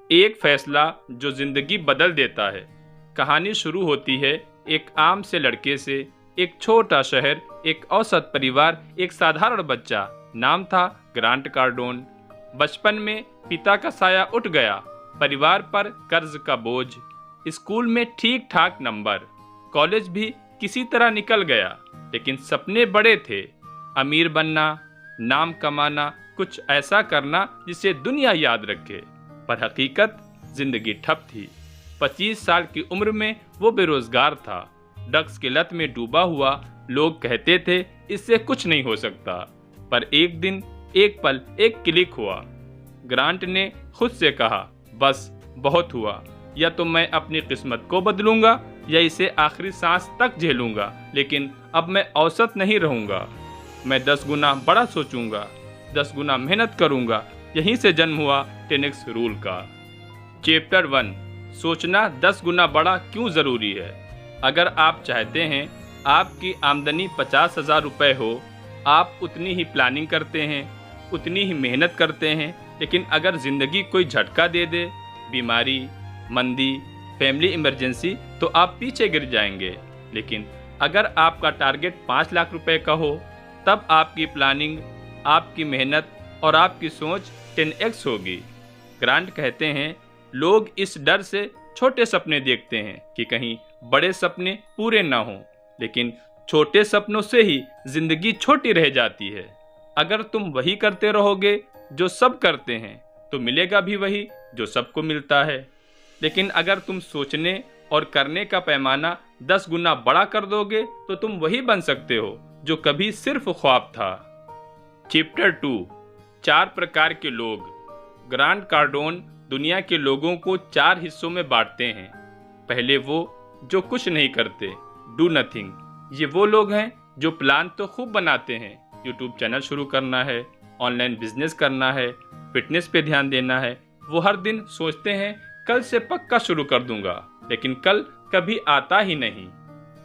एक फैसला जो जिंदगी बदल देता है। कहानी शुरू होती है एक आम से लड़के से। एक छोटा शहर, एक औसत परिवार, एक साधारण बच्चा। नाम था ग्रांट कार्डोन। बचपन में पिता का साया उठ गया, परिवार पर कर्ज का बोझ, स्कूल में ठीक ठाक नंबर, कॉलेज भी किसी तरह निकल गया। लेकिन सपने बड़े थे, अमीर बनना, नाम कमाना, कुछ ऐसा करना जिसे दुनिया याद रखे। पर हकीकत जिंदगी ठप थी। 25 साल की उम्र में वो बेरोजगार था, ड्रग्स की लत में डूबा हुआ। लोग कहते थे इससे कुछ नहीं हो सकता। पर एक दिन, एक पल, एक क्लिक हुआ। ग्रांट ने खुद से कहा, बस बहुत हुआ। या तो मैं अपनी किस्मत को बदलूंगा या इसे आखिरी सांस तक झेलूंगा। लेकिन अब मैं औसत नहीं रहूंगा। मैं 10 गुना बड़ा सोचूंगा, 10 गुना मेहनत करूंगा। यहीं से जन्म हुआ 10x रूल का। चैप्टर 1, सोचना 10 गुना बड़ा क्यों ज़रूरी है। अगर आप चाहते हैं आपकी आमदनी 50,000 रुपये हो, आप उतनी ही प्लानिंग करते हैं, उतनी ही मेहनत करते हैं। लेकिन अगर ज़िंदगी कोई झटका दे दे, बीमारी, मंदी, फैमिली इमरजेंसी, तो आप पीछे गिर जाएंगे। लेकिन अगर आपका टारगेट 5 लाख रुपए का हो, तब आपकी प्लानिंग, आपकी मेहनत और आपकी सोच 10x होगी। ग्रांट कहते हैं, लोग इस डर से छोटे सपने देखते हैं कि कहीं बड़े सपने पूरे ना हों। लेकिन छोटे सपनों से ही जिंदगी छोटी रह जाती है। अगर तुम वही करते रहोगे जो सब करते हैं, तो मिलेगा भी वही जो सबको मिलता है। लेकिन अगर तुम सोचने और करने का पैमाना 10 गुना बड़ा कर दोगे, तो तुम वही बन सकते हो जो कभी सिर्फ ख्वाब था। चैप्टर 2, 4 प्रकार के लोग। ग्रांट कार्डोन दुनिया के लोगों को 4 हिस्सों में बांटते हैं। पहले वो जो कुछ नहीं करते, डू नथिंग। ये वो लोग हैं जो प्लान तो खूब बनाते हैं, यूट्यूब चैनल शुरू करना है, ऑनलाइन बिजनेस करना है, फिटनेस पे ध्यान देना है। वो हर दिन सोचते हैं कल से पक्का शुरू कर दूंगा, लेकिन कल कभी आता ही नहीं।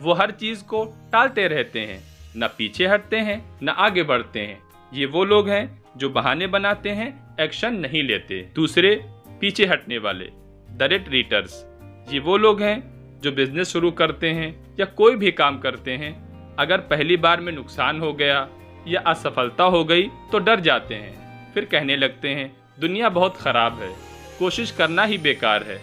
वो हर चीज को टालते रहते हैं, न पीछे हटते हैं न आगे बढ़ते हैं। ये वो लोग हैं जो बहाने बनाते हैं, एक्शन नहीं लेते। दूसरे, पीछे हटने वाले, द रिट्रीटर्स। ये वो लोग हैं जो बिजनेस शुरू करते हैं या कोई भी काम करते हैं, अगर पहली बार में नुकसान हो गया या असफलता हो गई तो डर जाते हैं। फिर कहने लगते हैं दुनिया बहुत खराब है, कोशिश करना ही बेकार है।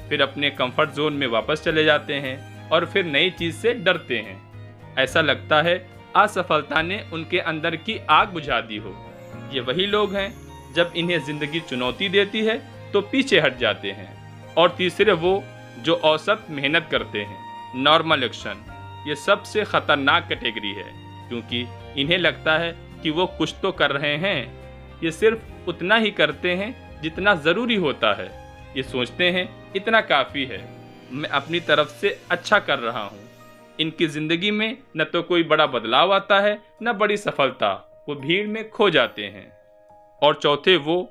फिर अपने कंफर्ट जोन में वापस चले जाते हैं और फिर नई चीज से डरते हैं। ऐसा लगता है असफलता ने उनके अंदर की आग बुझा दी हो। ये वही लोग हैं जब इन्हें जिंदगी चुनौती देती है तो पीछे हट जाते हैं। और तीसरे, वो जो औसत मेहनत करते हैं, नॉर्मल एक्शन। ये सबसे खतरनाक कैटेगरी है, क्योंकि इन्हें लगता है कि वो कुछ तो कर रहे हैं। ये सिर्फ उतना ही करते हैं जितना ज़रूरी होता है। ये सोचते हैं इतना काफ़ी है, मैं अपनी तरफ से अच्छा कर रहा हूँ। इनकी ज़िंदगी में न तो कोई बड़ा बदलाव आता है न बड़ी सफलता। वो भीड़ में खो जाते हैं। और चौथे, वो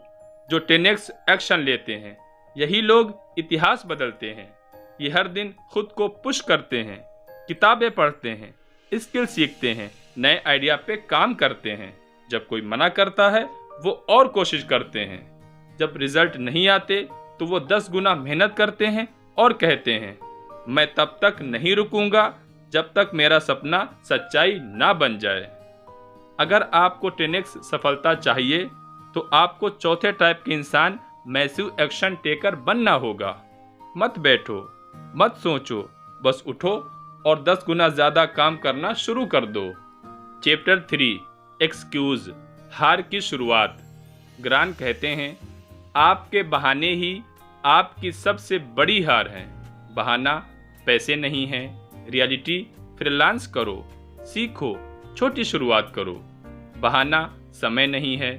जो 10x एक्शन लेते हैं। यही लोग इतिहास बदलते हैं। ये हर दिन खुद को पुश करते हैं, किताबें पढ़ते हैं, स्किल सीखते हैं, नए आइडिया पे काम करते हैं। जब कोई मना करता है वो और कोशिश करते हैं। जब रिजल्ट नहीं आते तो वो 10 गुना मेहनत करते हैं और कहते हैं, मैं तब तक नहीं रुकूंगा जब तक मेरा सपना सच्चाई ना बन जाए। अगर आपको 10x सफलता चाहिए तो आपको चौथे टाइप के इंसान, मैसिव एक्शन टेकर बनना होगा। मत बैठो, मत सोचो, बस उठो और 10 गुना ज्यादा काम करना शुरू कर दो। चैप्टर 3, एक्सक्यूज, हार की शुरुआत। ग्रांट कहते हैं, आपके बहाने ही आपकी सबसे बड़ी हार है। बहाना पैसे नहीं है, रियलिटी फ्रीलांस करो, सीखो, छोटी शुरुआत करो। बहाना समय नहीं है,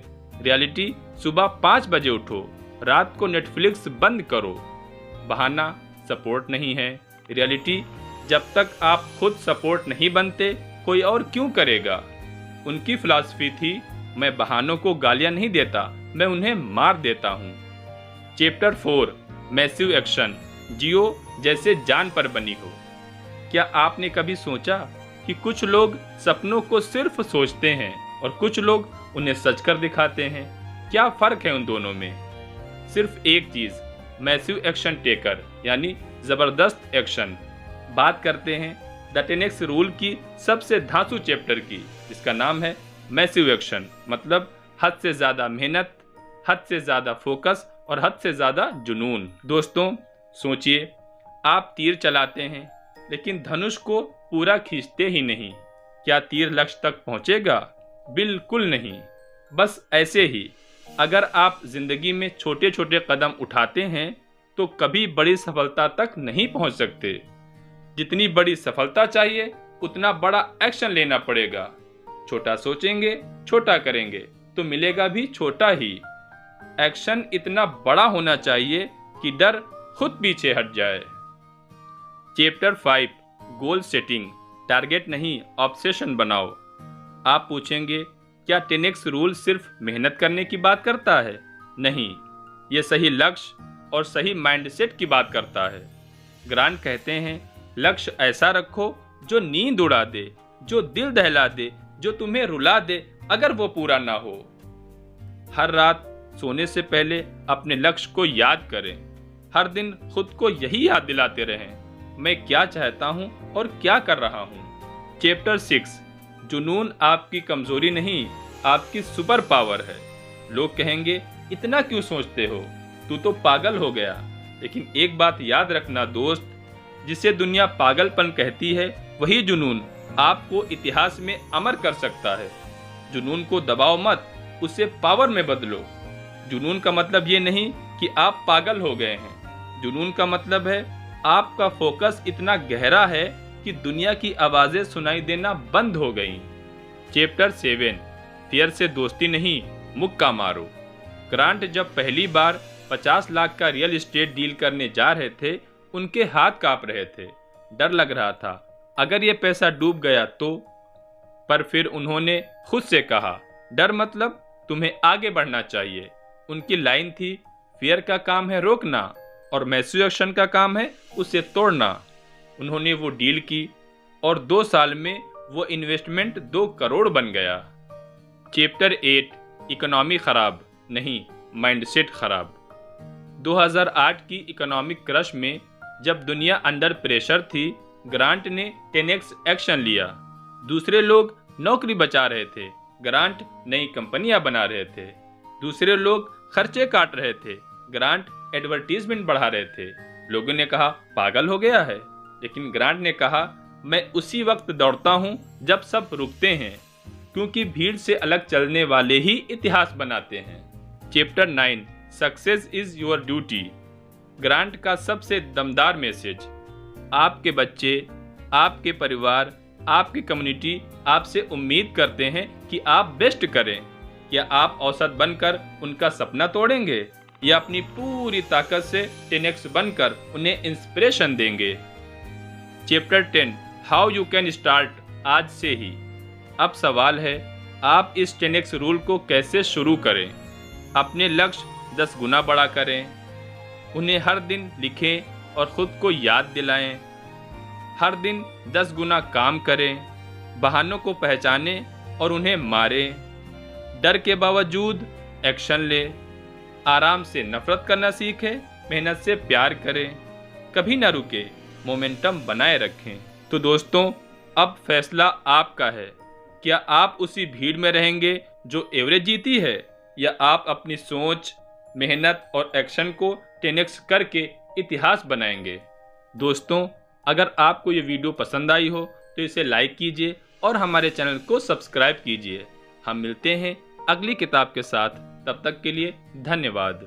रियलिटी सुबह 5 बजे उठो, रात को नेटफ्लिक्स बंद करो। बहाना सपोर्ट नहीं है, रियलिटी जब तक आप खुद सपोर्ट नहीं बनते कोई और क्यों करेगा। उनकी फिलॉसफी थी, मैं बहानों को गालियां नहीं देता, मैं उन्हें मार देता हूँ। चैप्टर 4, मैसिव एक्शन, जियो जैसे जान पर बनी हो। क्या आपने कभी सोचा कि कुछ लोग सपनों को सिर्फ सोचते हैं और कुछ लोग उन्हें सच कर दिखाते हैं? क्या फर्क है उन दोनों में? सिर्फ एक चीज, मैसिव एक्शन टेकर यानी जबरदस्त एक्शन। बात करते हैं द 10X रूल की सबसे धांसू चैप्टर की, जिसका नाम है मैसिव एक्शन, मतलब हद से ज्यादा मेहनत, हद से ज्यादा फोकस और हद से ज्यादा जुनून। दोस्तों सोचिए, आप तीर चलाते हैं लेकिन धनुष को पूरा खींचते ही नहीं। क्या तीर लक्ष्य तक पहुंचेगा? बिल्कुल नहीं। बस ऐसे ही अगर आप जिंदगी में छोटे छोटे कदम उठाते हैं तो कभी बड़ी सफलता तक नहीं पहुंच सकते। जितनी बड़ी सफलता चाहिए उतना बड़ा एक्शन लेना पड़ेगा। छोटा सोचेंगे, छोटा करेंगे तो मिलेगा भी छोटा ही। एक्शन इतना बड़ा होना चाहिए कि डर खुद पीछे हट जाए। चैप्टर 5 गोल सेटिंग, टारगेट नहीं ऑब्सेशन बनाओ। आप पूछेंगे क्या 10X रूल सिर्फ मेहनत करने की बात करता है? नहीं, ये सही लक्ष्य और सही माइंडसेट की बात करता है। ग्रांट कहते हैं लक्ष्य ऐसा रखो जो नींद उड़ा दे, जो दिल दहला दे, जो तुम्हें रुला दे अगर वो पूरा ना हो। हर रात सोने से पहले अपने लक्ष्य को याद करें। हर दिन खुद को यही याद दिलाते रहें, मैं क्या चाहता हूं और क्या कर रहा हूं। चैप्टर 6 जुनून आपकी कमजोरी नहीं, आपकी सुपर पावर है। लोग कहेंगे इतना क्यों सोचते हो, तू तो पागल हो गया। लेकिन एक बात याद रखना दोस्त, जिसे दुनिया पागलपन कहती है वही जुनून आपको इतिहास में अमर कर सकता है। जुनून को दबाओ मत, उसे पावर में बदलो। जुनून का मतलब ये नहीं कि आप पागल हो गए हैं। जुनून का मतलब है आपका फोकस इतना गहरा है कि दुनिया की आवाजें सुनाई देना बंद हो गईं। चैप्टर 7 फियर से दोस्ती नहीं, मुक्का मारो। ग्रांट जब पहली बार 50 लाख का रियल एस्टेट डील करने जा रहे थे, उनके हाथ कांप रहे थे, डर लग रहा था अगर ये पैसा डूब गया तो। पर फिर उन्होंने खुद से कहा डर मतलब तुम्हें आगे बढ़ना चाहिए। उनकी लाइन थी फियर का काम है रोकना और मैसिव एक्शन का काम है उसे तोड़ना। उन्होंने वो डील की और 2 साल में वो इन्वेस्टमेंट 2 करोड़ बन गया। चैप्टर 8 इकोनॉमी खराब नहीं, माइंडसेट खराब। 2008 की इकोनॉमिक क्रश में जब दुनिया अंडर प्रेशर थी, ग्रांट ने 10X एक्शन लिया। दूसरे लोग नौकरी बचा रहे थे, ग्रांट नई कंपनियां बना रहे थे। दूसरे लोग खर्चे काट रहे थे, ग्रांट एडवर्टीजमेंट बढ़ा रहे थे। लोगों ने कहा पागल हो गया है, लेकिन ग्रांट ने कहा मैं उसी वक्त दौड़ता हूं जब सब रुकते हैं, क्योंकि भीड़ से अलग चलने वाले ही इतिहास बनाते हैं। Chapter 9 success is your duty. Grant का सबसे दमदार मैसेज, आपके बच्चे, आपके परिवार, आपकी कम्युनिटी आपसे उम्मीद करते हैं कि आप बेस्ट करें। क्या आप औसत बनकर उनका सपना तोड़ेंगे या अपनी पूरी ताकत से 10X बनकर उन्हें इंस्पिरेशन देंगे? Chapter 10 how you can start, आज से ही। अब सवाल है आप इस 10X रूल को कैसे शुरू करें। अपने लक्ष्य 10 गुना बड़ा करें, उन्हें हर दिन लिखें और खुद को याद दिलाएं। हर दिन 10 गुना काम करें, बहानों को पहचानें और उन्हें मारें। डर के बावजूद एक्शन लें, आराम से नफरत करना सीखें, मेहनत से प्यार करें, कभी ना रुके, मोमेंटम बनाए रखें। तो दोस्तों अब फैसला आपका है, क्या आप उसी भीड़ में रहेंगे जो एवरेज जीती है, या आप अपनी सोच, मेहनत और एक्शन को 10X करके इतिहास बनाएंगे। दोस्तों अगर आपको ये वीडियो पसंद आई हो तो इसे लाइक कीजिए और हमारे चैनल को सब्सक्राइब कीजिए। हम मिलते हैं अगली किताब के साथ, तब तक के लिए धन्यवाद।